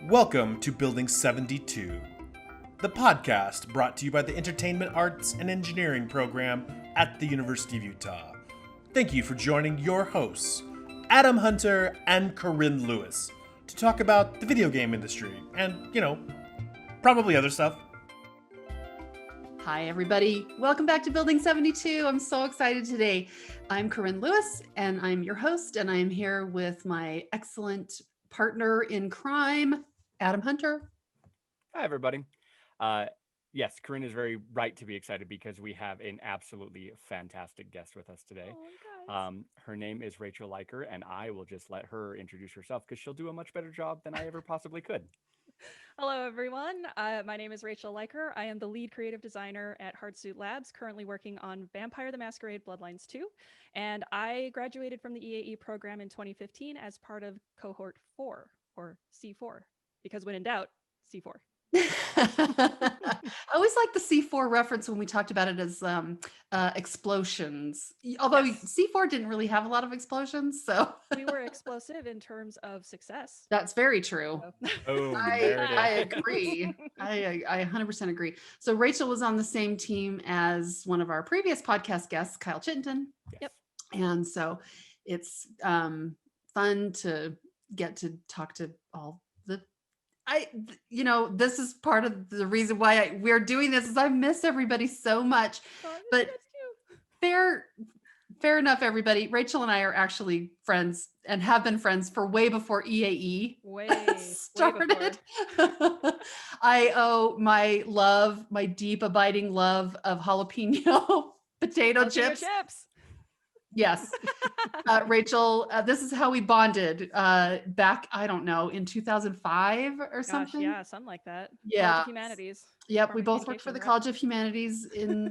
Welcome to Building 72, the podcast brought to you by the Entertainment Arts and Engineering program at the University of Utah. Thank you for joining your hosts, Adam Hunter and Corinne Lewis, to talk about the video game industry and, probably other stuff. Hi, everybody. Welcome back to Building 72. I'm so excited today. I'm Corinne Lewis, and I'm your host, and I'm here with my excellent partner in crime, Adam Hunter. Hi, everybody. Yes, Corinne is very right to be excited because we have an absolutely fantastic guest with us today. Her name is Rachel Leiker, and I will just let her introduce herself because she'll do a much better job than I ever possibly could. Hello, everyone. My name is Rachel Leiker. I am the lead creative designer at Hardsuit Labs, currently working on Vampire the Masquerade Bloodlines 2. And I graduated from the EAE program in 2015 as part of cohort 4, or C4, because when in doubt, C4. I always like the C4 reference when we talked about it as explosions. Although yes. C4 didn't really have a lot of explosions, so we were explosive in terms of success. That's very true. Oh, I agree. I 100% agree. So Rachel was on the same team as one of our previous podcast guests, Kyle Chittenden. Yep. And so it's fun to get to talk to all the this is part of the reason why we're doing this is I miss everybody so much. But fair enough, everybody. Rachel and I are actually friends and have been friends for way before EAE started. I owe my deep abiding love of jalapeno potato chips. Yes. Rachel, this is how we bonded back, I don't know, in 2005 or something. Yeah, something like that. Yeah. College of Humanities. Yep, we both worked for the College of Humanities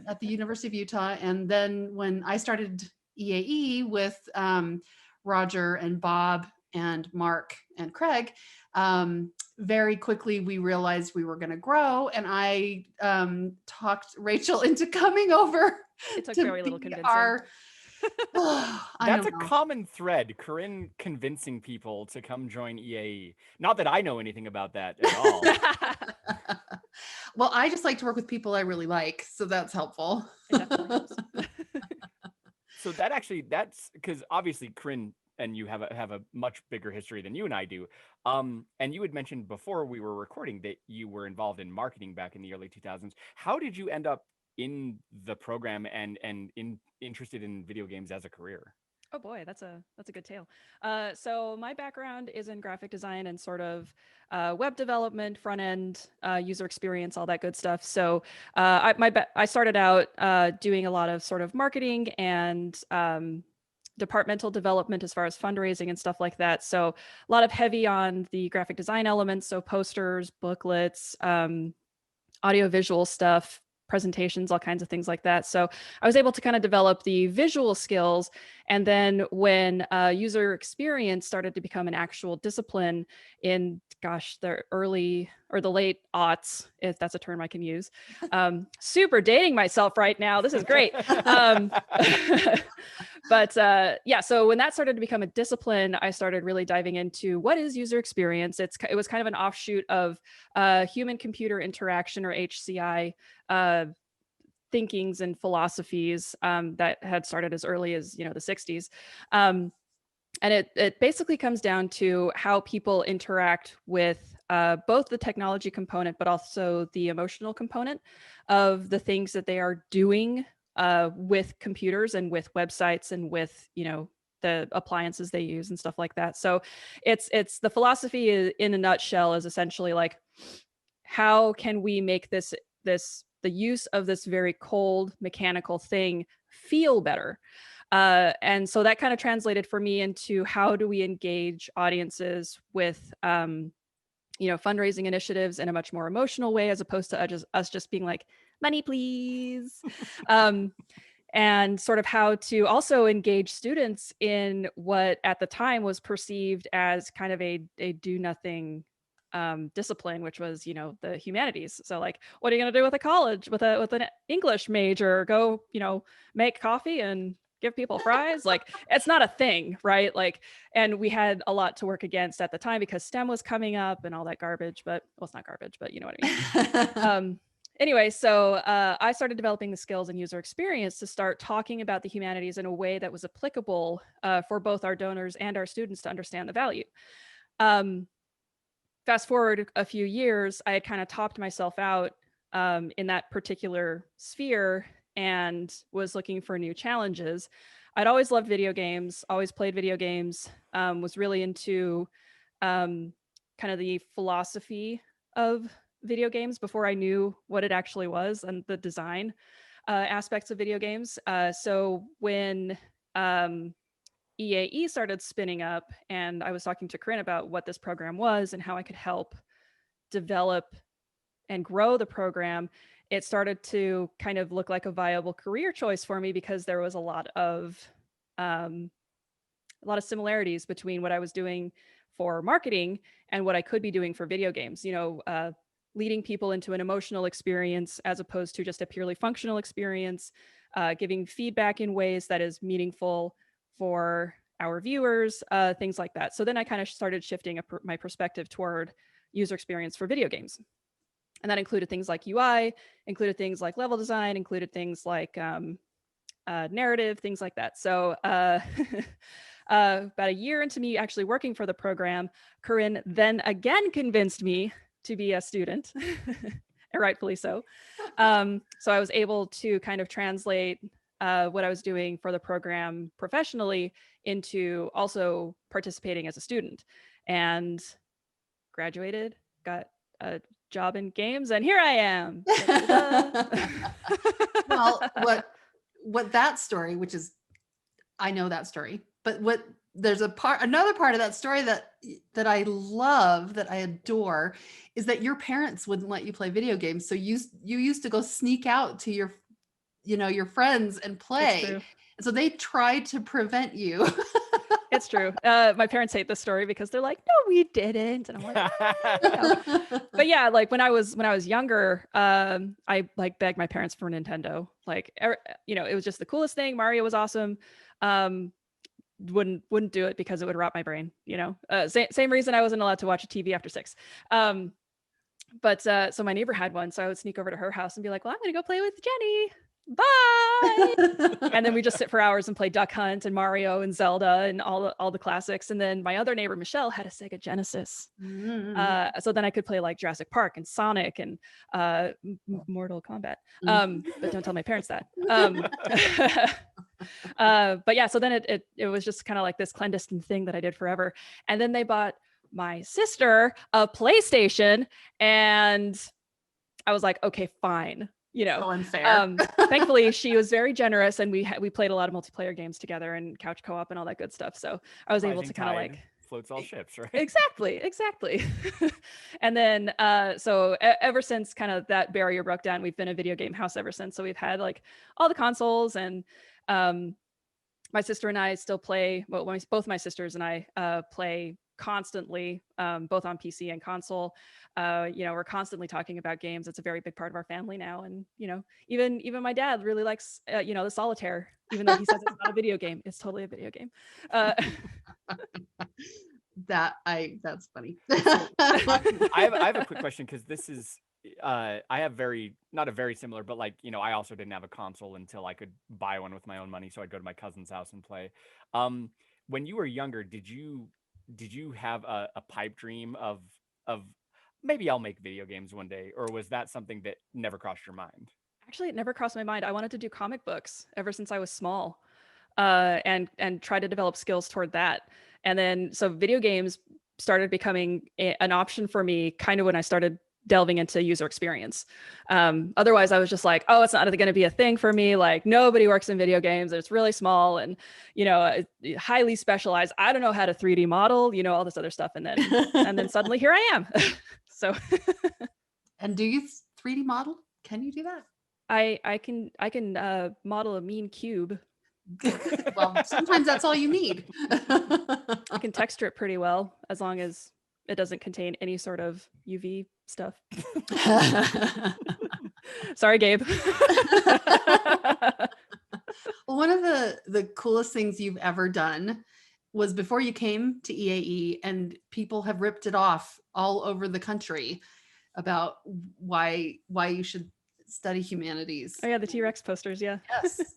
at the University of Utah. And then when I started EAE with Roger and Bob and Mark and Craig, very quickly we realized we were going to grow. And I talked Rachel into coming over. It took very little convincing. That's a common thread, Corinne convincing people to come join EAE. Not that I know anything about that at all. Well, I just like to work with people I really like, so that's helpful. So that's because obviously Corinne and you have a much bigger history than you and I do. And you had mentioned before we were recording that you were involved in marketing back in the early 2000s. How did you end up in the program and interested in video games as a career? Oh boy, that's a good tale. So my background is in graphic design and sort of web development, front end, user experience, all that good stuff. So I started out doing a lot of sort of marketing and departmental development as far as fundraising and stuff like that. So a lot of heavy on the graphic design elements, so posters, booklets, audio visual stuff, presentations, all kinds of things like that. So I was able to kind of develop the visual skills. And then when user experience started to become an actual discipline in, the early or the late aughts, if that's a term I can use. Super dating myself right now. This is great. But so when that started to become a discipline, I started really diving into what is user experience. It was kind of an offshoot of human computer interaction, or HCI, thinkings and philosophies that had started as early as the 60s. And it basically comes down to how people interact with both the technology component, but also the emotional component of the things that they are doing with computers and with websites and with, the appliances they use and stuff like that. So it's the philosophy in a nutshell is essentially like, how can we make the use of this very cold mechanical thing feel better? And so that kind of translated for me into how do we engage audiences with, fundraising initiatives in a much more emotional way, as opposed to us just being like, money, please. And sort of how to also engage students in what at the time was perceived as kind of a do nothing discipline, which was, the humanities. So like, what are you going to do with a college with an English major? Go, make coffee and give people fries? Like, it's not a thing, right? Like, and we had a lot to work against at the time because STEM was coming up and all that garbage, but well, it's not garbage, but you know what I mean. Anyway, so I started developing the skills and user experience to start talking about the humanities in a way that was applicable for both our donors and our students to understand the value. Fast forward a few years, I had kind of topped myself out in that particular sphere and was looking for new challenges. I'd always loved video games, always played video games, was really into kind of the philosophy of video games before I knew what it actually was and the design aspects of video games. So when EAE started spinning up and I was talking to Corinne about what this program was and how I could help develop and grow the program, it started to kind of look like a viable career choice for me because there was a lot of similarities between what I was doing for marketing and what I could be doing for video games. You know, leading people into an emotional experience as opposed to just a purely functional experience, giving feedback in ways that is meaningful for our viewers, things like that. So then I kind of started shifting my perspective toward user experience for video games. And that included things like UI, included things like level design, included things like narrative, things like that. So about a year into me actually working for the program, Corinne then again convinced me to be a student, and rightfully so. So I was able to kind of translate what I was doing for the program professionally into also participating as a student, and graduated, got a job in games, and here I am. Well, what that story, which is, I know that story, but there's another part of that story that I love, that I adore, is that your parents wouldn't let you play video games. So you used to go sneak out to your friends and play. So they tried to prevent you. It's true. My parents hate this story because they're like, no, we didn't. And I'm like, no. But yeah, like when I was younger, I like begged my parents for a Nintendo. Like, it was just the coolest thing. Mario was awesome. Wouldn't do it because it would rot my brain, same reason I wasn't allowed to watch a TV after 6. But so my neighbor had one, so I would sneak over to her house and be like, well, I'm gonna go play with Jenny, bye. And then we just sit for hours and play Duck Hunt and Mario and Zelda and all the classics. And then my other neighbor Michelle had a Sega Genesis, so then I could play like Jurassic Park and Sonic and Mortal Kombat. But don't tell my parents that. But yeah, so then it was just kind of like this clandestine thing that I did forever. And then they bought my sister a PlayStation, and I was like, okay, fine. So unfair. Thankfully, she was very generous, and we played a lot of multiplayer games together and couch co-op and all that good stuff. So I was able to kind of like floats all ships, right? Exactly. And then so ever since kind of that barrier broke down, we've been a video game house ever since. So we've had like all the consoles, and my sister and I still play. Well, both my sisters and I play constantly, both on PC and console. We're constantly talking about games. It's a very big part of our family now. And even my dad really likes the solitaire, even though he says it's not a video game. It's totally a video game. That's funny. I have a quick question, because this is I have not a very similar, but like, I also didn't have a console until I could buy one with my own money. So I'd go to my cousin's house and play. When you were younger, did you have a pipe dream of maybe I'll make video games one day, or was that something that never crossed your mind? Actually, it never crossed my mind. I wanted to do comic books ever since I was small, and try to develop skills toward that. And then so video games started becoming an option for me kind of when I started delving into user experience. Otherwise, I was just like, oh, it's not going to be a thing for me. Like, nobody works in video games. It's really small and, highly specialized. I don't know how to 3D model, all this other stuff. And then suddenly here I am. So. And do you 3D model? Can you do that? I can model a mean cube. Well, sometimes that's all you need. I can texture it pretty well, as long as it doesn't contain any sort of UV stuff. Sorry, Gabe. Well, one of the coolest things you've ever done was before you came to EAE, and people have ripped it off all over the country about why you should study humanities. Oh yeah, the T-Rex posters, yeah. Yes.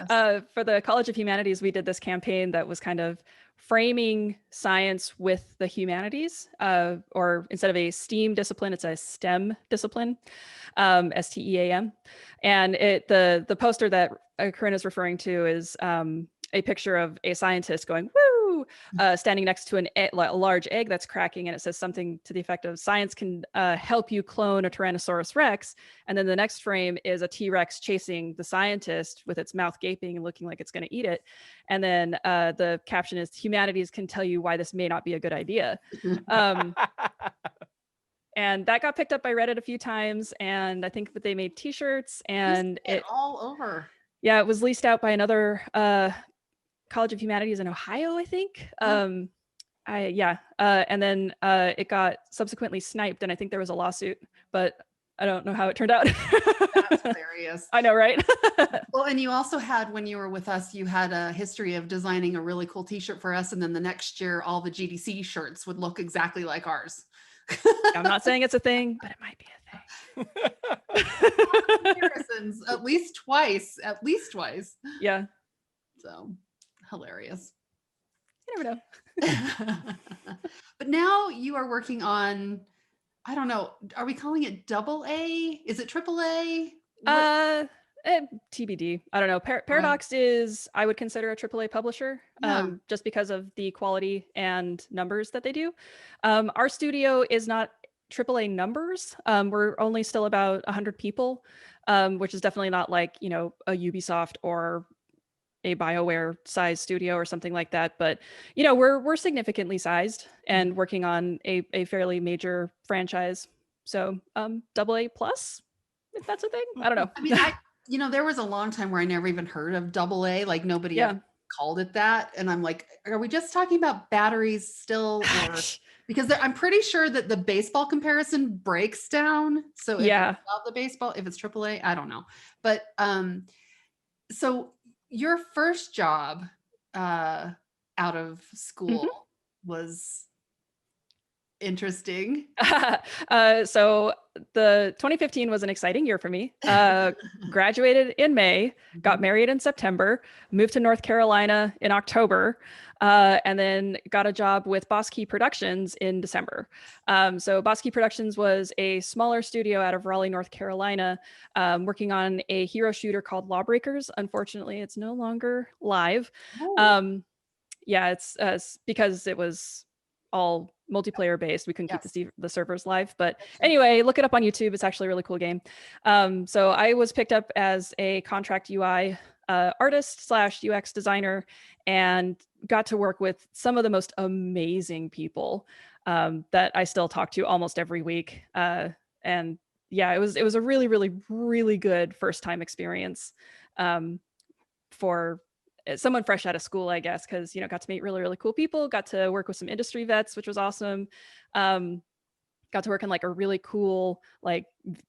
Yes. For the College of Humanities, we did this campaign that was kind of framing science with the humanities, or instead of a STEAM discipline, it's a STEM discipline, STEAM. And the poster that Corinne is referring to is a picture of a scientist going, woo, standing next to a large egg that's cracking. And it says something to the effect of, science can help you clone a Tyrannosaurus Rex. And then the next frame is a T-Rex chasing the scientist with its mouth gaping and looking like it's going to eat it. And then the caption is, humanities can tell you why this may not be a good idea. And that got picked up by Reddit a few times. And I think that they made T-shirts, and it all over. Yeah, it was leased out by another College of Humanities in Ohio, I think. And then it got subsequently sniped, and I think there was a lawsuit, but I don't know how it turned out. That's hilarious. I know, right? Well, and you also had, when you were with us, you had a history of designing a really cool T-shirt for us, and then the next year, all the GDC shirts would look exactly like ours. I'm not saying it's a thing, but it might be a thing. Comparisons, at least twice. Yeah. So hilarious. You never know. But now you are working on, I don't know, are we calling it AA? Is it AAA? TBD. I don't know. Paradox is, I would consider a AAA publisher, just because of the quality and numbers that they do. Our studio is not AAA numbers. We're only still about 100 people, which is definitely not like, a Ubisoft or a BioWare size studio or something like that. But, we're significantly sized and working on a fairly major franchise. So AA plus, if that's a thing. I don't know. I mean, there was a long time where I never even heard of AA, like nobody ever called it that. And I'm like, are we just talking about batteries still? Or because I'm pretty sure that the baseball comparison breaks down. So if you love the baseball, if it's AAA, I don't know. But so your first job out of school was interesting. So the 2015 was an exciting year for me. Graduated in May, got married in September, moved to North Carolina in October, and then got a job with Bldg Productions in December. So Bldg Productions was a smaller studio out of Raleigh, North Carolina, working on a hero shooter called Lawbreakers. Unfortunately, it's no longer live. It's because it was all multiplayer based. We couldn't keep the servers live, but anyway, look it up on YouTube. It's actually a really cool game. So I was picked up as a contract UI artist / UX designer, and got to work with some of the most amazing people that I still talk to almost every week. And yeah, it was a really, really, really good first time experience for someone fresh out of school, I guess, because, got to meet really, really cool people, got to work with some industry vets, which was awesome. Got to work in like a really cool, like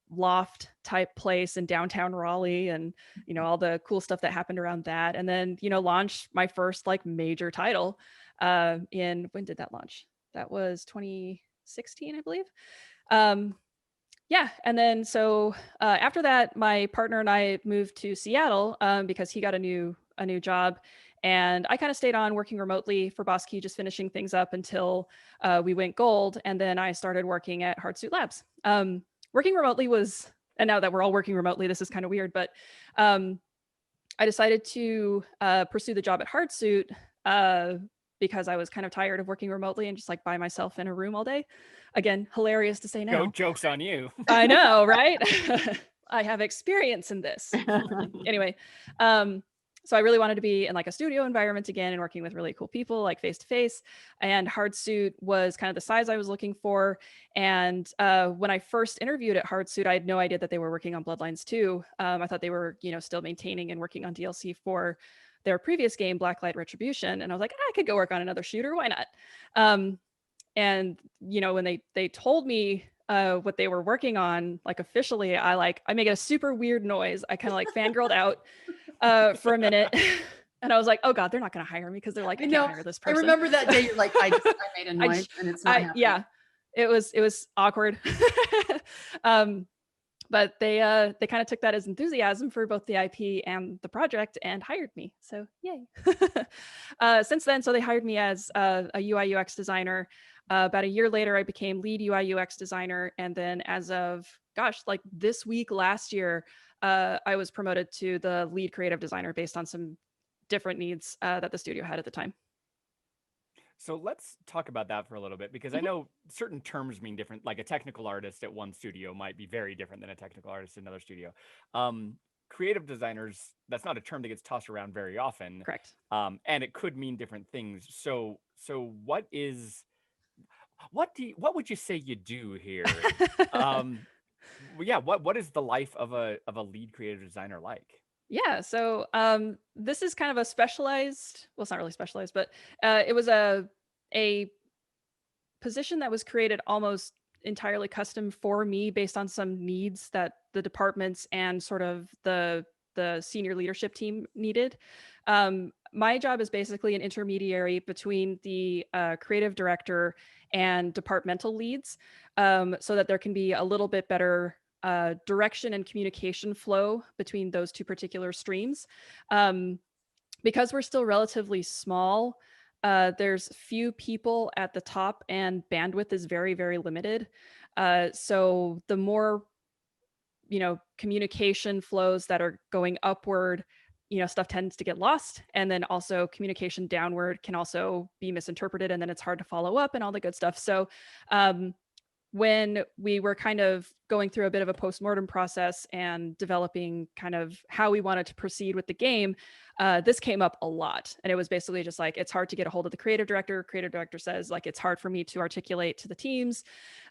loft type place in downtown Raleigh, and, all the cool stuff that happened around that. And then, launched my first like major title when did that launch? That was 2016, I believe. And then so after that, my partner and I moved to Seattle because he got a new job, and I kind of stayed on working remotely for Bldg, just finishing things up until we went gold, and then I started working at Hardsuit Labs. Working remotely was, and now that we're all working remotely, this is kind of weird, but I decided to pursue the job at Hardsuit because I was kind of tired of working remotely and just like by myself in a room all day. Again, hilarious to say now. Joke's on you. I know, right? I have experience in this. Anyway, so I really wanted to be in like a studio environment again and working with really cool people, like face to face. And Hardsuit was kind of the size I was looking for. And when I first interviewed at Hardsuit, I had no idea that they were working on Bloodlines 2. I thought they were, still maintaining and working on DLC for their previous game, Blacklight Retribution. And I was like, I could go work on another shooter. Why not? And when they told me what they were working on, like officially, I make a super weird noise. I kind of like fangirled out. for a minute. And I was like, oh God, they're not going to hire me because they're like, I can't hire this I person. remember that day. You're like, I made a noise and it's not happening. Yeah, it was awkward. But they kind of took that as enthusiasm for both the IP and the project and hired me. So yay. Since then, so they hired me as a UI UX designer. About a year later, I became lead UI UX designer. And then as of, gosh, like this week last year, I was promoted to the lead creative designer based on some different needs that the studio had at the time. So let's talk about that for a little bit, because I know certain terms mean different. Like a technical artist at one studio might be very different than a technical artist at another studio. Creative designers, that's not a term that gets tossed around very often. Correct. And it could mean different things. So what would you say you do here? Yeah, what is the life of a lead creative designer like? Yeah, so this is kind of a specialized, well, it's not really specialized, but it was a position that was created almost entirely custom for me based on some needs that the departments and sort of the senior leadership team needed. My job is basically an intermediary between the creative director and departmental leads, so that there can be a little bit better direction and communication flow between those two particular streams. Because we're still relatively small, there's few people at the top and bandwidth is very, very limited. So the more, communication flows that are going upward, stuff tends to get lost. And then also communication downward can also be misinterpreted, and then it's hard to follow up and all the good stuff. So when we were kind of going through a bit of a postmortem process and developing kind of how we wanted to proceed with the game, this came up a lot. And it was basically just like, it's hard to get a hold of the creative director. Creative director says, like, it's hard for me to articulate to the teams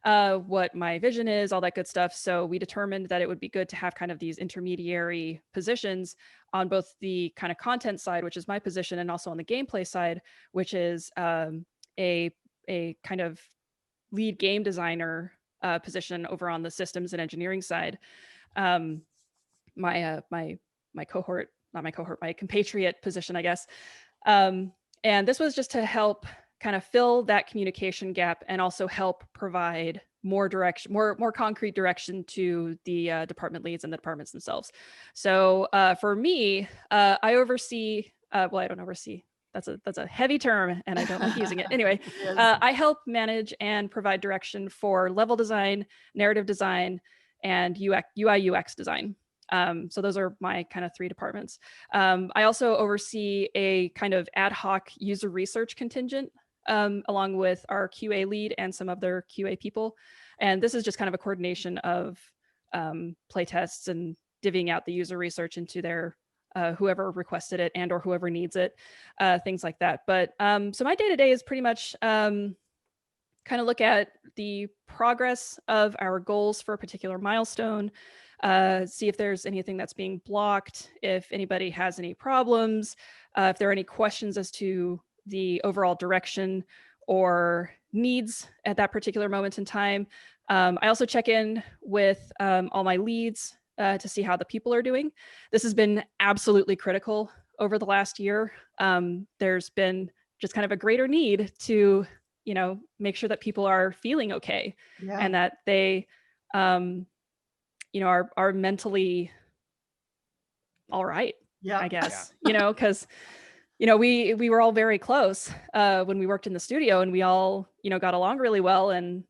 what my vision is, all that good stuff. So we determined that it would be good to have kind of these intermediary positions on both the kind of content side, which is my position, and also on the gameplay side, which is a kind of lead game designer position over on the systems and engineering side. My cohort, not my cohort, my compatriot position, I guess. And this was just to help kind of fill that communication gap and also help provide more direction, more concrete direction to the department leads and the departments themselves. So for me, I oversee, well, I don't oversee. That's a heavy term, and I don't like using it. Anyway, I help manage and provide direction for level design, narrative design, and UI UX design. So those are my kind of three departments. I also oversee a kind of ad hoc user research contingent, along with our QA lead and some other QA people. And this is just kind of a coordination of play tests and divvying out the user research into their whoever requested it and or whoever needs it, things like that. But so my day-to-day is pretty much kind of look at the progress of our goals for a particular milestone, see if there's anything that's being blocked, if anybody has any problems, if there are any questions as to the overall direction or needs at that particular moment in time. I also check in with all my leads to see how the people are doing. This has been absolutely critical over the last year. There's been just kind of a greater need to, make sure that people are feeling okay, and that they, are mentally all right, I guess, because, we were all very close when we worked in the studio, and we all, got along really well. And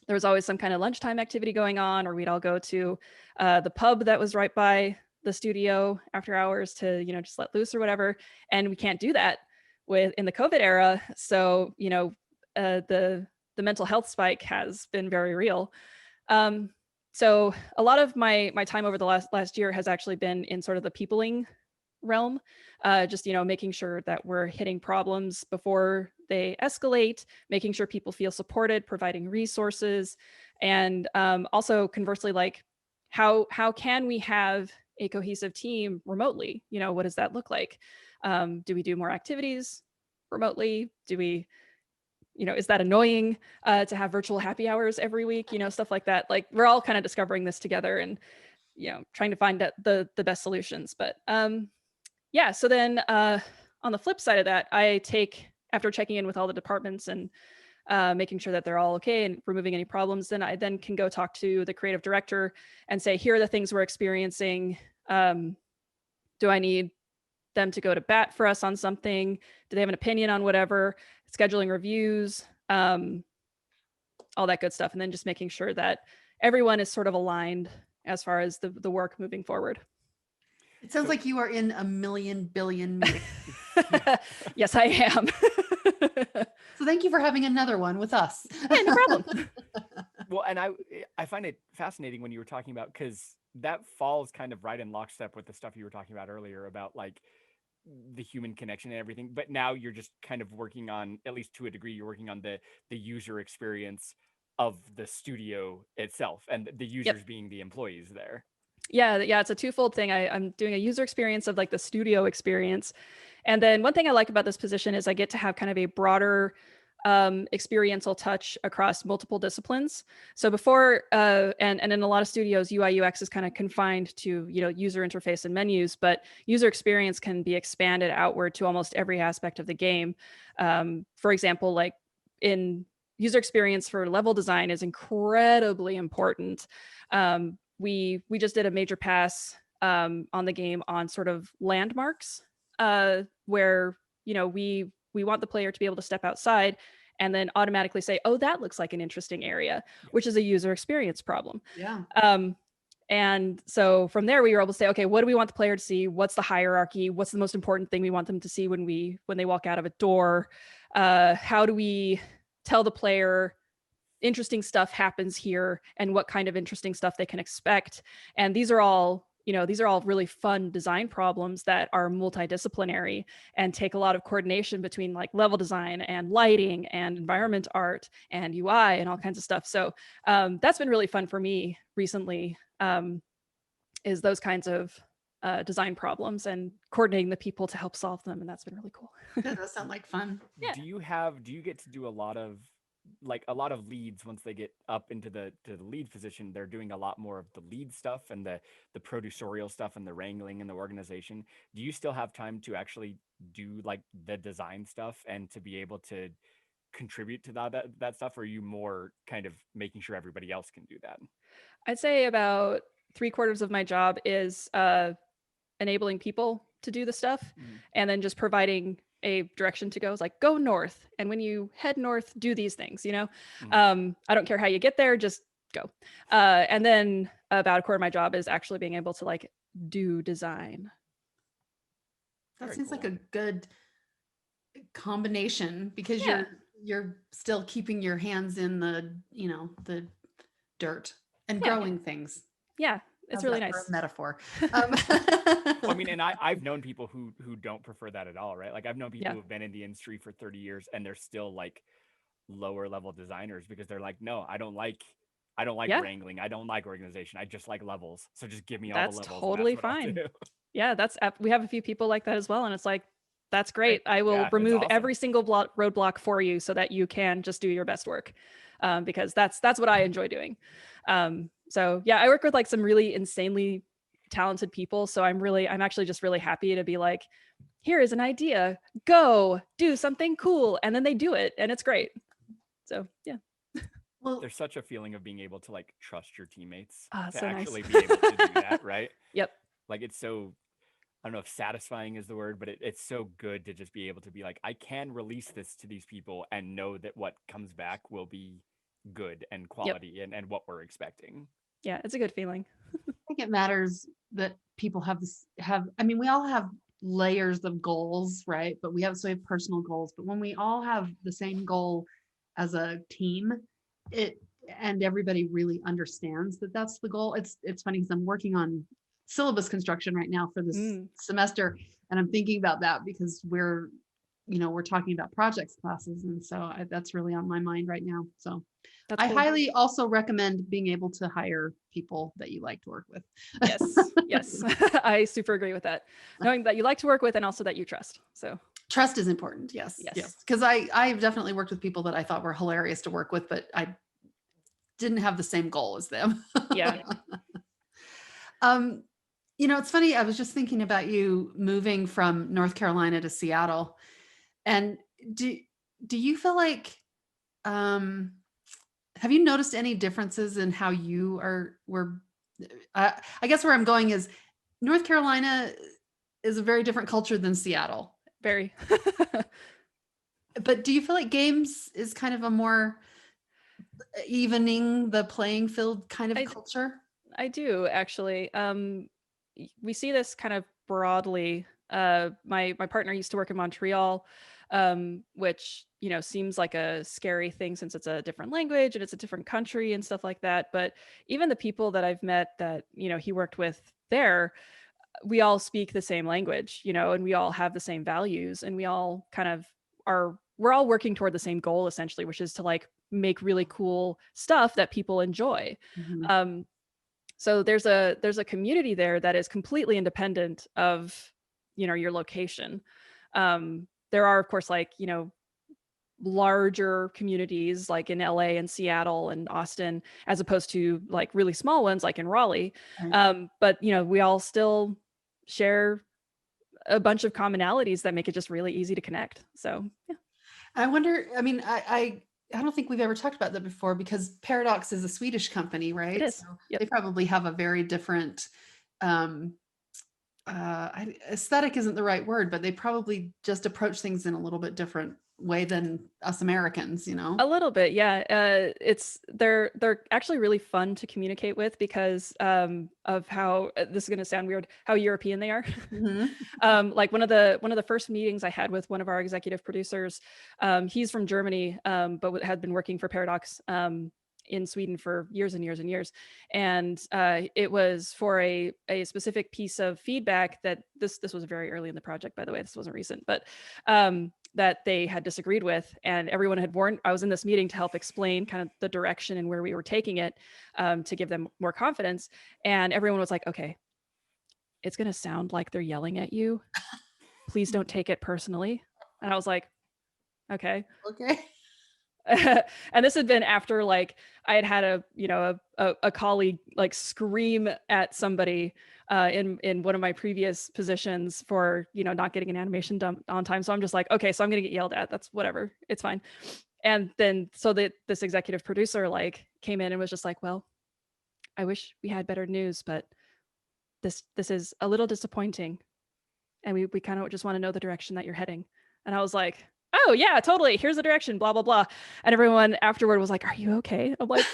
there was always some kind of lunchtime activity going on, or we'd all go to the pub that was right by the studio after hours to, just let loose or whatever. And we can't do that in the COVID era. So, the mental health spike has been very real. So a lot of my time over the last year has actually been in sort of the peopling realm, just, making sure that we're hitting problems before they escalate, making sure people feel supported, providing resources, and also conversely, like how can we have a cohesive team remotely? What does that look like? Do we do more activities remotely? Do we, is that annoying to have virtual happy hours every week? Stuff like that. Like, we're all kind of discovering this together, and trying to find the best solutions. But yeah, so then on the flip side of that, after checking in with all the departments and making sure that they're all okay and removing any problems, then I then can go talk to the creative director and say, here are the things we're experiencing. Do I need them to go to bat for us on something? Do they have an opinion on whatever? Scheduling reviews, all that good stuff. And then just making sure that everyone is sort of aligned as far as the work moving forward. It sounds like you are in a million billion meetings. Yes, I am. So thank you for having another one with us. Yeah, no problem. Well, and I find it fascinating when you were talking about, because that falls kind of right in lockstep with the stuff you were talking about earlier about like the human connection and everything. But now you're just kind of working on, at least to a degree, you're working on the user experience of the studio itself, and the users being the employees there. Yeah, it's a twofold thing. I'm doing a user experience of like the studio experience. And then one thing I like about this position is I get to have kind of a broader experiential touch across multiple disciplines. So before, and in a lot of studios, UI UX is kind of confined to, user interface and menus, but user experience can be expanded outward to almost every aspect of the game. For example, like in user experience for level design is incredibly important. We just did a major pass on the game on sort of landmarks, where we want the player to be able to step outside and then automatically say, oh, that looks like an interesting area, which is a user experience problem. Yeah. And so from there, we were able to say, okay, what do we want the player to see? What's the hierarchy? What's the most important thing we want them to see when they walk out of a door? How do we tell the player interesting stuff happens here and what kind of interesting stuff they can expect? And these are all really fun design problems that are multidisciplinary and take a lot of coordination between like level design and lighting and environment art and UI and all kinds of stuff. So that's been really fun for me recently, is those kinds of design problems and coordinating the people to help solve them. And that's been really cool. That does sound like fun. Yeah. Do you get to do a lot of leads once they get up into the lead position? They're doing a lot more of the lead stuff and the producerial stuff and the wrangling and the organization. Do you still have time to actually do like the design stuff and to be able to contribute to that stuff? Or are you more kind of making sure everybody else can do that? I'd say about 3/4 of my job is enabling people to do the stuff, and then just providing a direction to go. It's like, go north, and when you head north, do these things. I don't care how you get there, just go. And then about 1/4 of my job is actually being able to like do design. That Very seems cool. like a good combination, because Yeah. you're still keeping your hands in the the dirt and Yeah. growing things. Yeah, it's How's really that for nice. a metaphor. Well, I mean, and I've known people who don't prefer that at all, right? Like I've known people who've been in the industry for 30 years and they're still like lower level designers because they're like, no, I don't like Yeah. wrangling. I don't like organization. I just like levels. So just give me all That's the levels. totally and that's what I'll fine. do. Yeah, we have a few people like that as well, and it's like, that's great. I will Yeah, it's remove awesome. every single roadblock for you so that you can just do your best work, because that's what I enjoy doing. So yeah, I work with like some really insanely talented people, so I'm actually just really happy to be like, here is an idea, go do something cool, and then they do it, and it's great. So yeah. Well, There's such a feeling of being able to like trust your teammates to So nice. actually be able to do that, right? Yep. Like it's so, I don't know if satisfying is the word, but it's so good to just be able to be like, I can release this to these people and know that what comes back will be good and quality and what we're expecting. Yeah, it's a good feeling. I think it matters that people I mean, we all have layers of goals, right? But we have personal goals. But when we all have the same goal as a team, and everybody really understands that that's the goal. It's funny because I'm working on syllabus construction right now for this semester, and I'm thinking about that because we're talking about projects classes, and so that's really on my mind right now. So That's I cool. highly also recommend being able to hire people that you like to work with. Yes. I super agree with that. Knowing that you like to work with and also that you trust. So Trust is important. Yes. Because I've definitely worked with people that I thought were hilarious to work with, but I didn't have the same goal as them. yeah. It's funny. I was just thinking about you moving from North Carolina to Seattle, and do you feel like have you noticed any differences in how you were? I guess where I'm going is North Carolina is a very different culture than Seattle. Very. But do you feel like games is kind of a more evening the playing field kind of culture? I do actually. We see this kind of broadly. My partner used to work in Montreal, which seems like a scary thing since it's a different language and it's a different country and stuff like that. But even the people that I've met that he worked with there, we all speak the same language, and we all have the same values, and we all kind of we're all working toward the same goal essentially, which is to like make really cool stuff that people enjoy. Mhm. So there's a community there that is completely independent of your location. There are of course like larger communities like in LA and Seattle and Austin, as opposed to like really small ones like in Raleigh. Right. But we all still share a bunch of commonalities that make it just really easy to connect. So yeah. I wonder, I mean, I don't think we've ever talked about that before because Paradox is a Swedish company, right? It is. So Yep. they probably have a very different aesthetic isn't the right word, but they probably just approach things in a little bit different way than us Americans, A little bit, yeah. They're actually really fun to communicate with because of how this is going to sound weird, how European they are. Mhm. Like one of the first meetings I had with one of our executive producers, he's from Germany, but had been working for Paradox in Sweden for years and years and years. And it was for a specific piece of feedback that this was very early in the project, by the way, this wasn't recent, but that they had disagreed with, and everyone had warned. I was in this meeting to help explain kind of the direction and where we were taking it, to give them more confidence. And everyone was like, okay, it's going to sound like they're yelling at you. Please don't take it personally. And I was like, okay. Okay. And this had been after like I had a colleague like scream at somebody in one of my previous positions for not getting an animation done on time. So I'm just like, okay, so I'm gonna get yelled at. That's whatever. It's fine. And then so that this executive producer like came in and was just like, well, I wish we had better news, but this is a little disappointing, and we kind of just want to know the direction that you're heading. And I was like, oh yeah, totally, here's the direction, blah blah blah. And everyone afterward was like, are you okay? I'm like,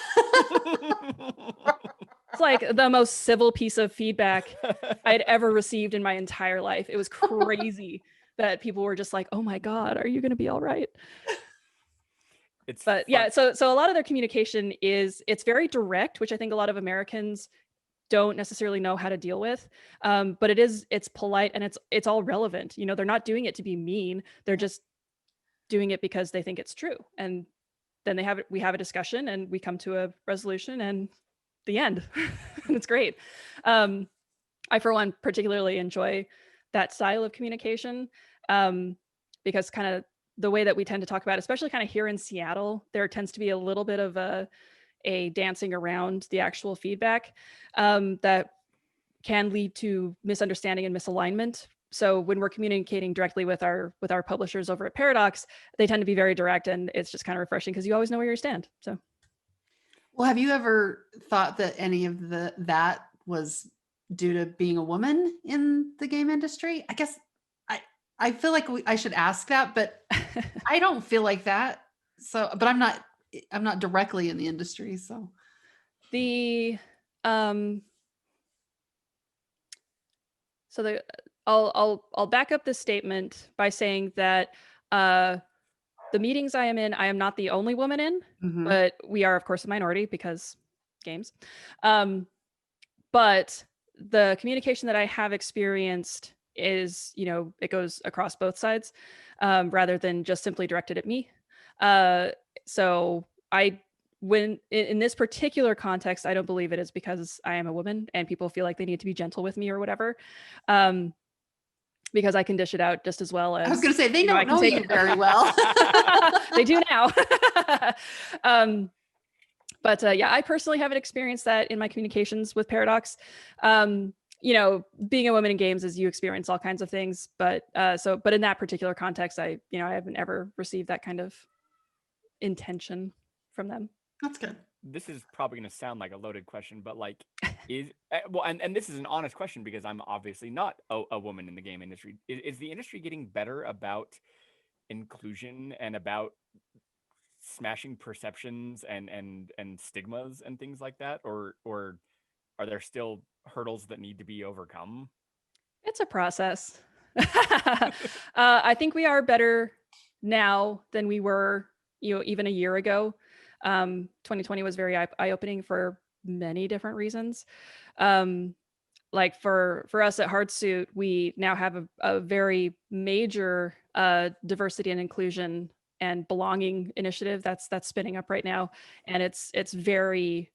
it's like the most civil piece of feedback I'd ever received in my entire life. It was crazy that people were just like, oh my god, are you going to be all right? But yeah, so a lot of their communication it's very direct, which I think a lot of Americans don't necessarily know how to deal with. But it's polite, and it's all relevant. They're not doing it to be mean. They're just doing it because they think it's true. And then we have a discussion and we come to a resolution and the end. And it's great. I, for one, particularly enjoy that style of communication, because kind of the way that we tend to talk about it, especially kind of here in Seattle, there tends to be a little bit of a dancing around the actual feedback, that can lead to misunderstanding and misalignment. So when we're communicating directly with our publishers over at Paradox, they tend to be very direct, and it's just kind of refreshing because you always know where you stand. So, Well, have you ever thought that any of that was due to being a woman in the game industry? I guess I feel like I should ask that, but I don't feel like that. So, but I'm not directly in the industry, so. I'll back up this statement by saying that the meetings I am in, I am not the only woman in, but we are of course a minority because games. But the communication that I have experienced is, it goes across both sides, rather than just simply directed at me. So when in this particular context, I don't believe it is because I am a woman and people feel like they need to be gentle with me or whatever. Because I can dish it out just as well as. I was going to say, they don't know you very well. They do now. But yeah, I personally haven't experienced that in my communications with Paradox. You know, being a woman in games is you experience all kinds of things, but but in that particular context, I haven't ever received that kind of intention from them. That's good. This is probably going to sound like a loaded question, but like, well, and this is an honest question because I'm obviously not a woman in the game industry. Is the industry getting better about inclusion and about smashing perceptions and stigmas and things like that, or are there still hurdles that need to be overcome? It's a process. I think we are better now than we were, even a year ago. 2020 was very eye-opening for many different reasons. Like for us at Hardsuit, we now have a very major diversity and inclusion and belonging initiative that's spinning up right now, and it's very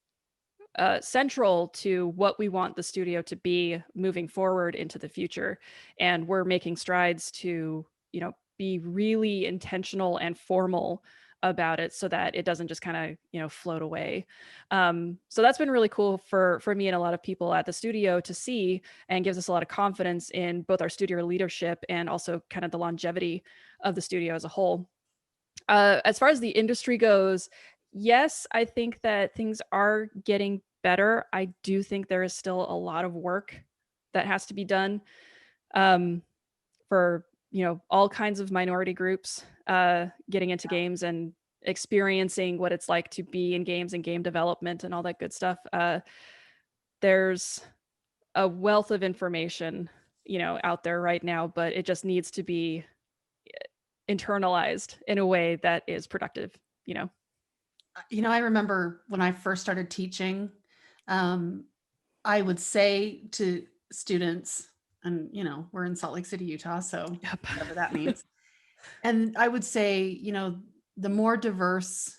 central to what we want the studio to be moving forward into the future. And we're making strides to, be really intentional and formal about it so that it doesn't just kind of, float away. So that's been really cool for me and a lot of people at the studio to see, and gives us a lot of confidence in both our studio leadership and also kind of the longevity of the studio as a whole. As far as the industry goes, yes, I think that things are getting better. I do think there is still a lot of work that has to be done for all kinds of minority groups getting into games and experiencing what it's like to be in games and game development and all that good stuff. There's a wealth of information out there right now, but it just needs to be internalized in a way that is productive. I remember when I first started teaching, I would say to students, and we're in Salt Lake City, Utah, so whatever that means. And I would say, the more diverse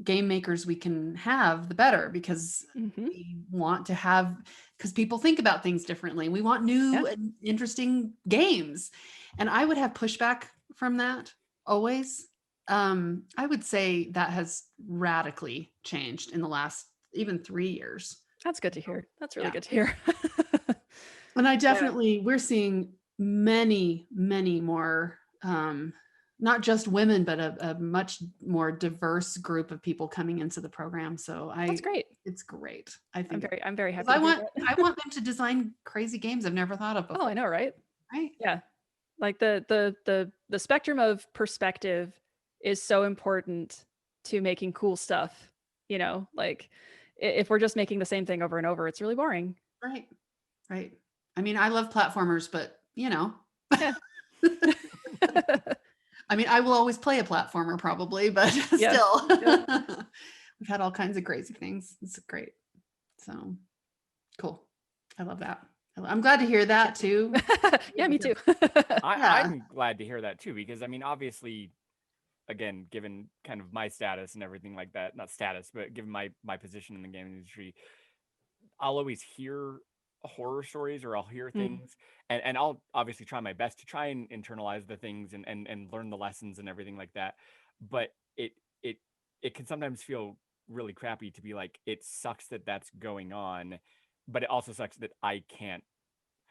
game makers we can have, the better, because we want to have, because people think about things differently. We want new and interesting games. And I would have pushback from that always. I would say that has radically changed in the last even 3 years. That's good to hear. That's really good to hear. And I definitely, we're seeing many, many more, not just women, but a much more diverse group of people coming into the program. So that's great. It's great. I think I'm very happy. I want them to design crazy games I've never thought of before. Oh, I know, right? Right. Yeah. Like the spectrum of perspective is so important to making cool stuff. Like if we're just making the same thing over and over, it's really boring. Right. I mean, I love platformers, but Yeah. I mean, I will always play a platformer probably, but still, we've had all kinds of crazy things. It's great. So cool. I love that. I'm glad to hear that too. Yeah, me too. I'm glad to hear that too, because I mean, obviously, again, given kind of my status and everything like that, not status, but given my position in the gaming industry, I'll always hear horror stories, or I'll hear things, and I'll obviously try my best to try and internalize the things and learn the lessons and everything like that. But it can sometimes feel really crappy to be like, it sucks that that's going on, but it also sucks that I can't,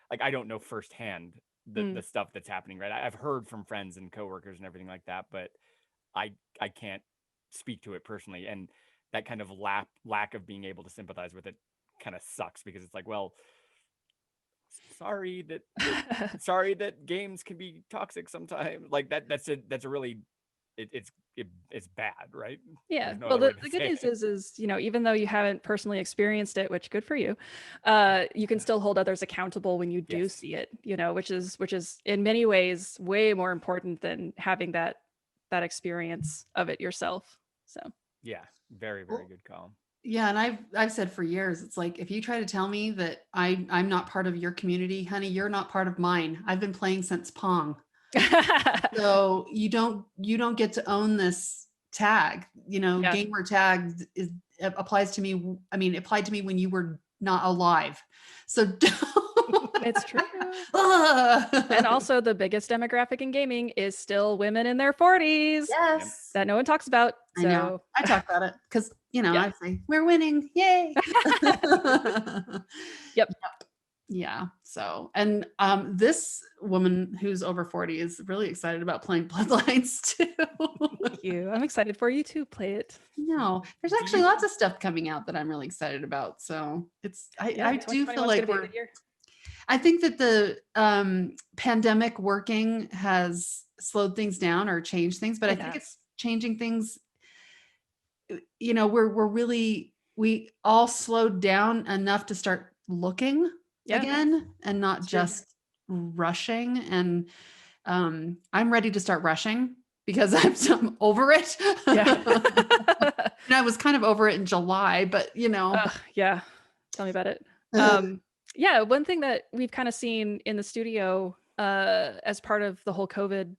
like, I don't know firsthand the stuff that's happening, right? I've heard from friends and coworkers and everything like that, but I can't speak to it personally, and that kind of lack of being able to sympathize with it kind of sucks, because it's like, well, sorry that games can be toxic sometimes. Like that's a really, it's bad, right? Yeah. No Well, other way the to good say news it. is, even though you haven't personally experienced it, which good for you, you can still hold others accountable when you do Yes. see it, which is in many ways way more important than having that experience of it yourself. So Yeah, very, very good call. Yeah, and I've said for years, it's like, if you try to tell me that I'm not part of your community, honey, you're not part of mine. I've been playing since Pong. So you don't get to own this tag. Gamer tag applies to me. I mean, it applied to me when you were not alive. So it's true. And also, the biggest demographic in gaming is still women in their 40s. Yes. That no one talks about. So I know. I talk about it because you know, Yeah. I say we're winning, yay. Yep. Yeah. So, and this woman who's over 40 is really excited about playing Bloodlines too. Thank you. I'm excited for you to play it. No, there's Do actually you- lots of stuff coming out that I'm really excited about. So it's Yeah, I do 2021 feel is like gonna be a we're good year. I think that the pandemic working has slowed things down or changed things, but I It think has. it's changing things. You know, we all slowed down enough to start looking Yeah. again and not It's true. just rushing. And I'm ready to start rushing because I'm over it. Yeah. And I was kind of over it in July, but you know. Yeah. Tell me about it. Yeah, one thing that we've kind of seen in the studio as part of the whole COVID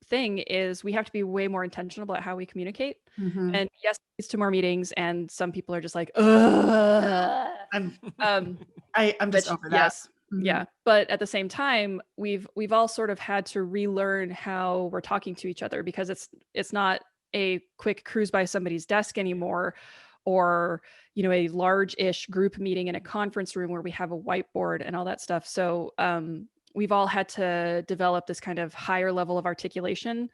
thing is we have to be way more intentional about how we communicate. Mhm. And yes, it's to more meetings, and some people are just like, ugh. I'm Um, I'm just which, over that. yes, Mhm. yeah. But at the same time, we've all sort of had to relearn how we're talking to each other, because it's not a quick cruise by somebody's desk anymore, or a large-ish group meeting in a conference room where we have a whiteboard and all that stuff. So we've all had to develop this kind of higher level of articulation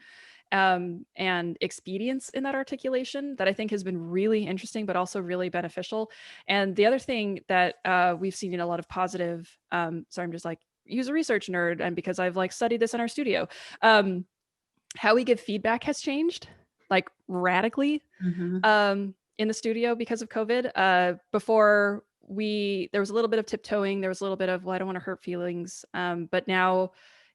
and expedience in that articulation that I think has been really interesting, but also really beneficial. And the other thing that we've seen in a lot of positive, so I'm just like user research nerd, and because I've like studied this in our studio, how we give feedback has changed like radically Mhm. in the studio because of COVID. Before there was a little bit of tiptoeing, there was a little bit of, well, I don't want to hurt feelings, but now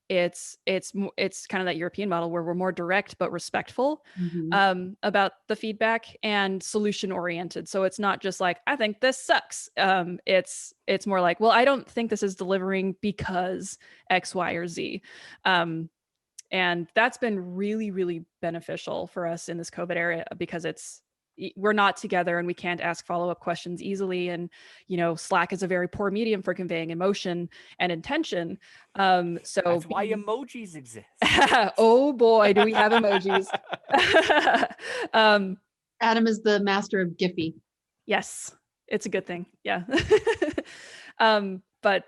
it's kind of that European model where we're more direct but respectful Mhm. about the feedback and solution oriented. So it's not just like, I think this sucks. It's more like, well, I don't think this is delivering because X, Y, or Z. And that's been really, really beneficial for us in this COVID era, because we're not together and we can't ask follow-up questions easily. And, Slack is a very poor medium for conveying emotion and intention. So That's why emojis exist. oh boy, do we have emojis. Adam is the master of Giphy. Yes, it's a good thing. Yeah. But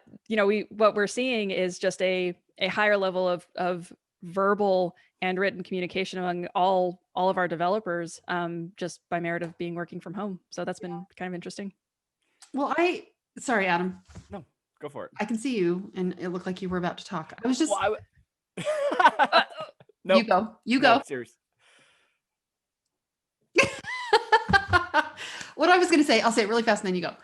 what we're seeing is just a higher level of verbal and written communication among all of our developers, just by merit of working from home. So that's been kind of interesting. Well, sorry, Adam. No, go for it. I can see you, and it looked like you were about to talk. I was just. Well, You go. You go. No, serious. What I was going to say, I'll say it really fast and then you go.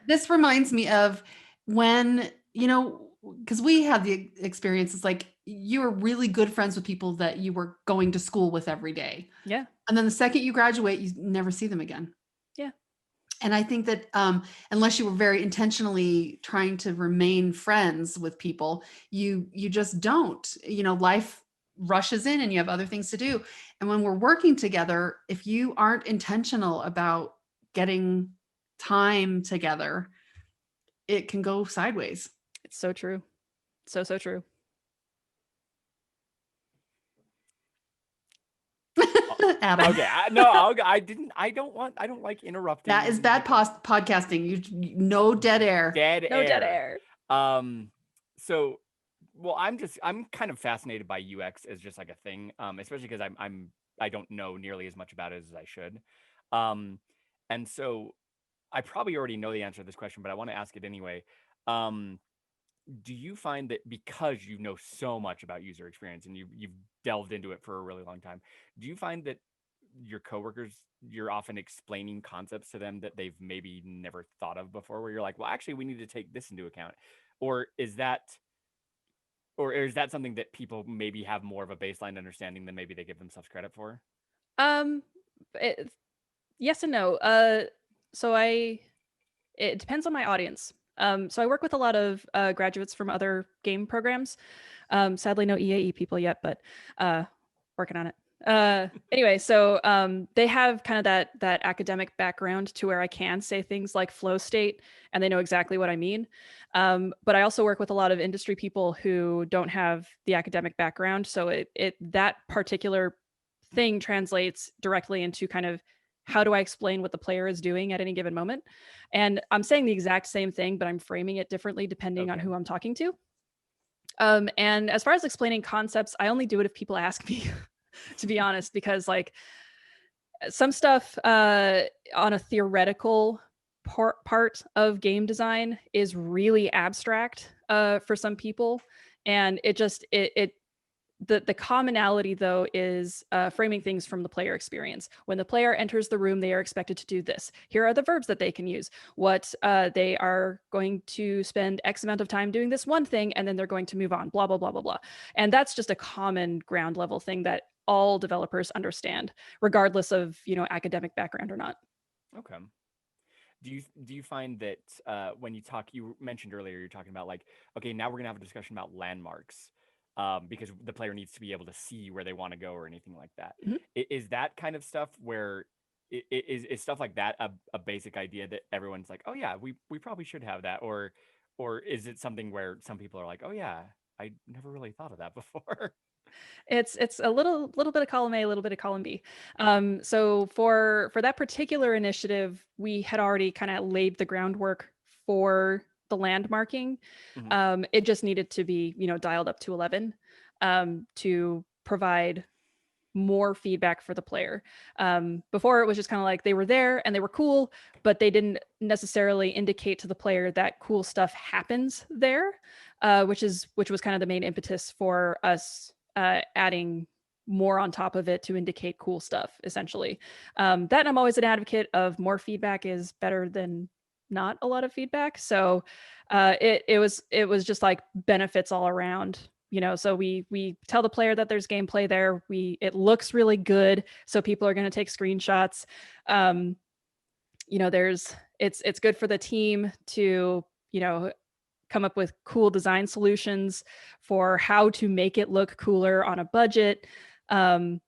This reminds me of when, because we had the experiences like you were really good friends with people that you were going to school with every day. Yeah. And then the second you graduate, you never see them again. Yeah. And I think that unless you were very intentionally trying to remain friends with people, you just don't. Life rushes in and you have other things to do. And when we're working together, if you aren't intentional about getting time together, it can go sideways. It's so true. So true. Adam. Okay, I don't like interrupting. That is bad podcasting. No dead air. No dead air. So, well, I'm kind of fascinated by UX as just like a thing, especially because I don't know nearly as much about it as I should. And so I probably already know the answer to this question, but I want to ask it anyway. Do you find that because you know so much about user experience and you've delved into it for a really long time, do you find that your coworkers, you're often explaining concepts to them that they've maybe never thought of before, where you're like, well, actually, we need to take this into account? Or is that something that people maybe have more of a baseline understanding than maybe they give themselves credit for? Yes and no. So it depends on my audience. So I work with a lot of graduates from other game programs. Sadly, no EAE people yet, but working on it. Anyway, so they have kind of that academic background to where I can say things like flow state and they know exactly what I mean. But I also work with a lot of industry people who don't have the academic background. So that particular thing translates directly into kind of how do I explain what the player is doing at any given moment? And I'm saying the exact same thing, but I'm framing it differently depending on Okay. who I'm talking to. And as far as explaining concepts, I only do it if people ask me, to be honest, because like some stuff on a theoretical part of game design is really abstract for some people, and the commonality though is framing things from the player experience. When the player enters the room, they are expected to do this. Here are the verbs that they can use. What they are going to spend X amount of time doing this one thing, and then they're going to move on, blah, blah, blah, blah, blah. And that's just a common ground level thing that all developers understand, regardless of, academic background or not. Okay. Do you find that when you talk, you mentioned earlier, you're talking about like, okay, now we're gonna have a discussion about landmarks, because the player needs to be able to see where they want to go or anything like that. Mhm. Is that kind of stuff where is stuff like that a basic idea that everyone's like, oh yeah, we probably should have that, or is it something where some people are like, oh yeah, I never really thought of that before? It's a little bit of column A, a little bit of column B. So for that particular initiative, we had already kind of laid the groundwork for the landmarking. Mhm. It just needed to be, dialed up to 11 to provide more feedback for the player. Before it was just kind of like they were there and they were cool, but they didn't necessarily indicate to the player that cool stuff happens there, which was kind of the main impetus for us adding more on top of it to indicate cool stuff, essentially. That I'm always an advocate of more feedback is better than not a lot of feedback. So it was just like benefits all around. So we tell the player that there's gameplay there. It looks really good, so people are going to take screenshots. It's good for the team to come up with cool design solutions for how to make it look cooler on a budget. And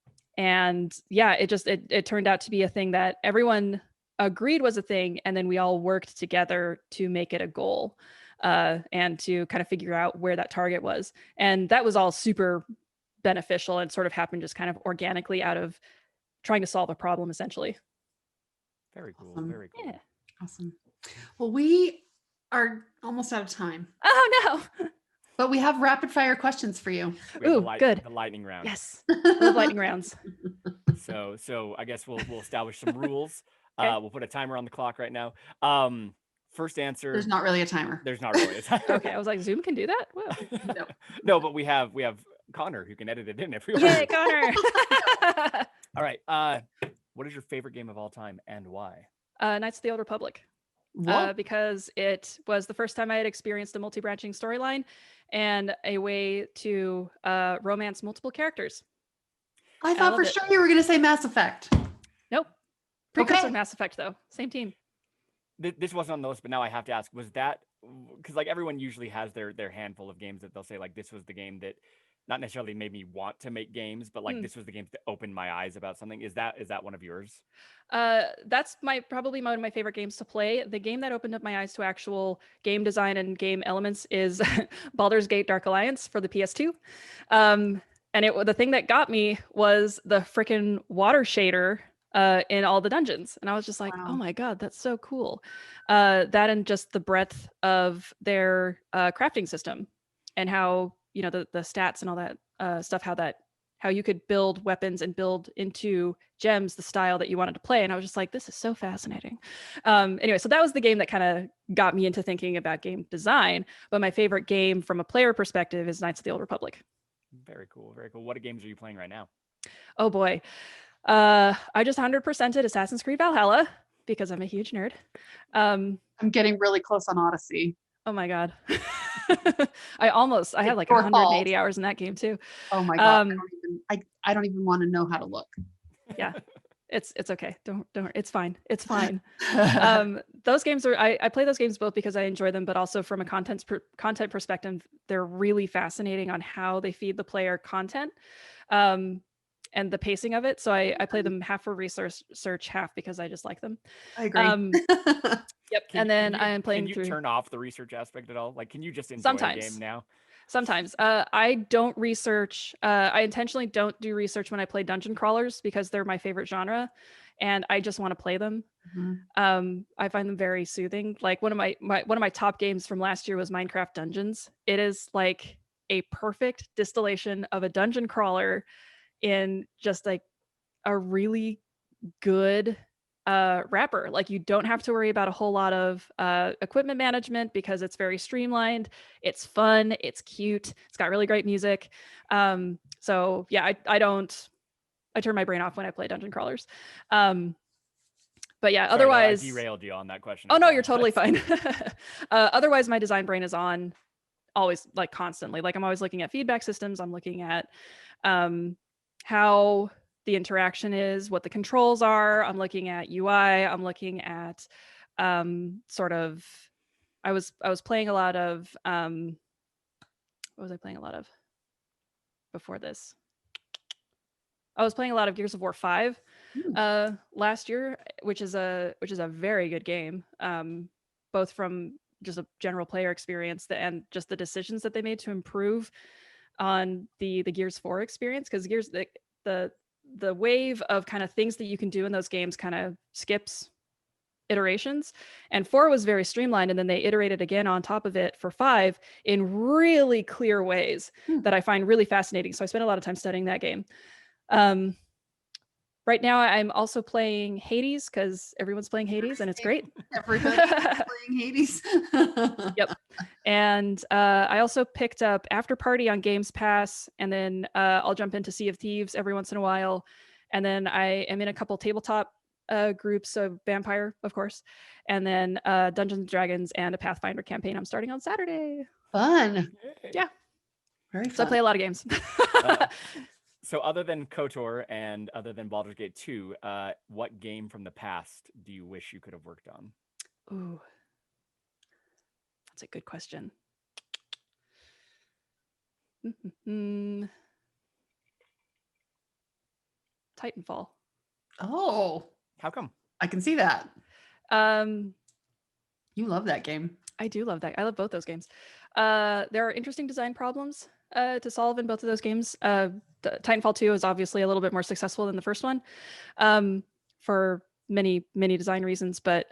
yeah, it turned out to be a thing that everyone agreed was a thing, and then we all worked together to make it a goal. And to kind of figure out where that target was. And that was all super beneficial and sort of happened just kind of organically out of trying to solve a problem, essentially. Very cool. Awesome. Very cool. Yeah. Awesome. Well, we are almost out of time, Oh, no. but we have rapid fire questions for you. We have Ooh, good. the lightning round. Yes. I love lightning rounds. So I guess we'll establish some rules. Okay. We'll put a timer on the clock right now. First answer. There's not really a timer. There's not really a timer. Okay. I was like, Zoom can do that? Whoa. No. No, but we have Connor who can edit it in if we want. Yay, Connor. All right. What is your favorite game of all time and why? Knights of the Old Republic. What? Because it was the first time I had experienced a multi-branching storyline and a way to romance multiple characters. I thought for loved it. sure you were going to say Mass Effect. Nope. Precursor Okay. Mass Effect, though. Same team. This wasn't on the list, but now I have to ask: was that because like everyone usually has their handful of games that they'll say like this was the game that not necessarily made me want to make games, but like this was the game that opened my eyes about something. Is that one of yours? That's probably one of my favorite games to play. The game that opened up my eyes to actual game design and game elements is Baldur's Gate Dark Alliance for the PS2. And the thing that got me was the freaking water shader in all the dungeons. And I was just like, Wow. oh my God, that's so cool. That and just the breadth of their crafting system and how, the stats and all that stuff, how you could build weapons and build into gems the style that you wanted to play. And I was just like, this is so fascinating. Anyway, so that was the game that kind of got me into thinking about game design. But my favorite game from a player perspective is Knights of the Old Republic. Very cool. Very cool. What games are you playing right now? Oh boy. I just 100%ed Assassin's Creed Valhalla because I'm a huge nerd. I'm getting really close on Odyssey. Oh my God. I had like your 180 fault. hours in that game too. Oh my God. I don't even want to know how to look. Yeah. It's okay. Don't it's fine. It's fine. Those games I play those games both because I enjoy them, but also from a content perspective, they're really fascinating on how they feed the player content. And the pacing of it. So I play them half for research, half because I just like them. I agree. Yep. I'm playing Can through. you turn off the research aspect at all? Like, can you just enjoy Sometimes. a game now? Sometimes. I don't research. I intentionally don't do research when I play dungeon crawlers because they're my favorite genre. and I just want to play them. Mhm. I find them very soothing. Like one of my top games from last year was Minecraft Dungeons. It is like a perfect distillation of a dungeon crawler in just like a really good wrapper. Like you don't have to worry about a whole lot of equipment management because it's very streamlined. It's fun. It's cute. It's got really great music. So yeah, I turn my brain off when I play dungeon crawlers. But yeah, Sorry, no, I otherwise, derailed you on that question. oh I no, you're totally apologize. fine. Otherwise, my design brain is on always, like constantly. Like I'm always looking at feedback systems. I'm looking at how the interaction is, what the controls are. I'm looking at UI. I'm looking at sort of. I was playing a lot of. What was I playing a lot of before this? I was playing a lot of Gears of War 5 last year, which is a very good game, both from just a general player experience and just the decisions that they made to improve on the Gears 4 experience, because Gears the wave of kind of things that you can do in those games kind of skips iterations, and 4 was very streamlined, and then they iterated again on top of it for 5 in really clear ways that I find really fascinating. So I spent a lot of time studying that game. Right now, I'm also playing Hades because everyone's playing Hades and it's great. Everybody's playing Hades. Yep. And I also picked up After Party on Games Pass, and then I'll jump into Sea of Thieves every once in a while. And then I am in a couple tabletop groups of Vampire, of course, and then Dungeons and Dragons and a Pathfinder campaign I'm starting on Saturday. Fun. Yeah. Very So I fun. play a lot of games. So other than KOTOR and other than Baldur's Gate 2, what game from the past do you wish you could have worked on? Ooh, that's a good question. Titanfall. Oh, How come? I can see that. Um, You love that game. I do love that. I love both those games. There are interesting design problems to solve in both of those games. Titanfall 2 is obviously a little bit more successful than the first one for many design reasons, but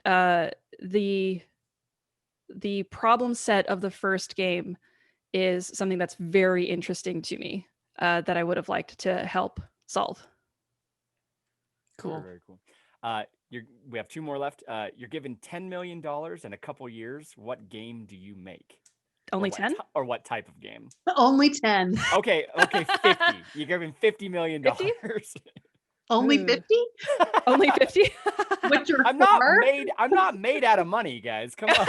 the problem set of the first game is something that's very interesting to me that I would have liked to help solve. Cool. Very, very cool. We have 2 more left. You're given $10 million in a couple years. What game do you make? Only 10? Or what type of game? Only 10. Okay, 50. You're given $50 million. 50? Only Ooh. 50? Only 50? What's your I'm not made out of money, guys. Come on.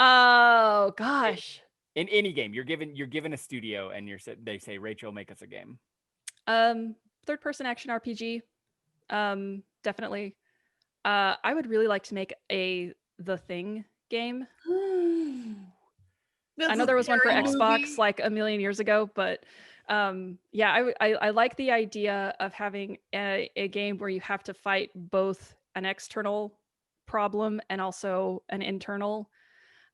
Oh gosh. In any game, you're given a studio and they say, Rachel, make us a game. Third person action RPG. Definitely. I would really like to make a The Thing game. I know there was one for Xbox like a million years ago, but yeah, I like the idea of having a game where you have to fight both an external problem and also an internal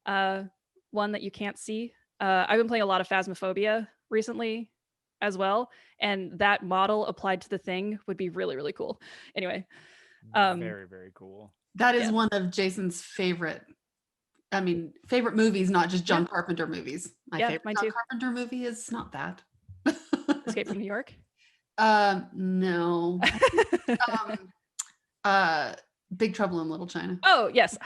one that you can't see. I've been playing a lot of Phasmophobia recently as well, and that model applied to The Thing would be really, really cool. Anyway. Very, very cool. That is one of Jason's favorite movies, not just John Carpenter movies. My favorite mine John too. Carpenter movie is not that. Escape from New York? No. Big Trouble in Little China. Oh, yes.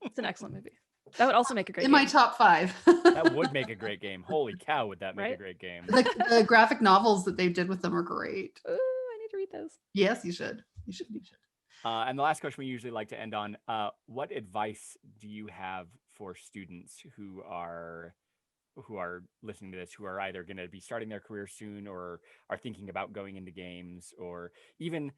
It's an excellent movie. That would also make a great game. My top 5. That would make a great game. Holy cow, would that make a great game? The graphic novels that they did with them are great. Ooh, I need to read those. Yes, you should. You should. And the last question we usually like to end on, what advice do you have for students who are listening to this, who are either going to be starting their career soon or are thinking about going into games, or even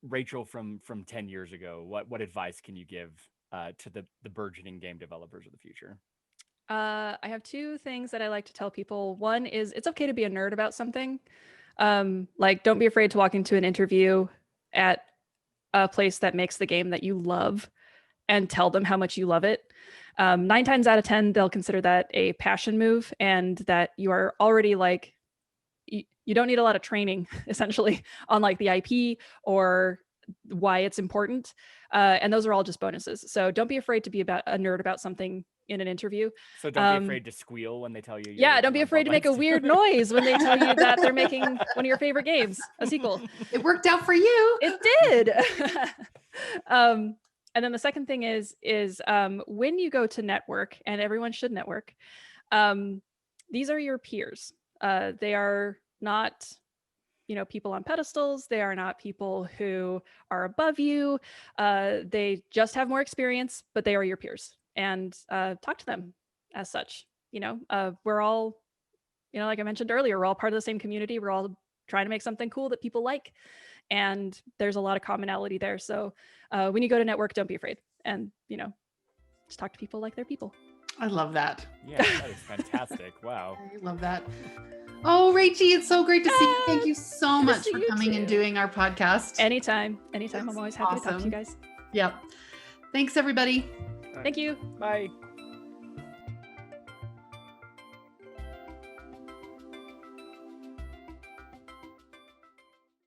Rachel from 10 years ago? What advice can you give to the burgeoning game developers of the future? I have 2 things that I like to tell people. One is it's okay to be a nerd about something. Like, don't be afraid to walk into an interview at a place that makes the game that you love and tell them how much you love it. 9 times out of 10, they'll consider that a passion move, and that you are already like, you don't need a lot of training essentially on like the IP or why it's important. And those are all just bonuses. So don't be afraid to be about a nerd about something in an interview. So don't be afraid to squeal when they tell you. Yeah, don't be afraid to make a weird noise when they tell you that they're making one of your favorite games, a sequel. It worked out for you. It did. And then the second thing is when you go to network, and everyone should network, these are your peers. They are not, people on pedestals. They are not people who are above you. They just have more experience, but they are your peers. And talk to them as such. We're all, like I mentioned earlier, we're all part of the same community. We're all trying to make something cool that people like. And there's a lot of commonality there. So when you go to network, don't be afraid. And, just talk to people like they're people. I love that. Yeah, that is fantastic. Wow. I love that. Oh, Rachel, it's so great to see you. Thank you so Good to much see for you coming too. and doing our podcast. Anytime. I'm always happy to talk to awesome. you guys. Yep. Thanks, everybody. Thank you. Bye.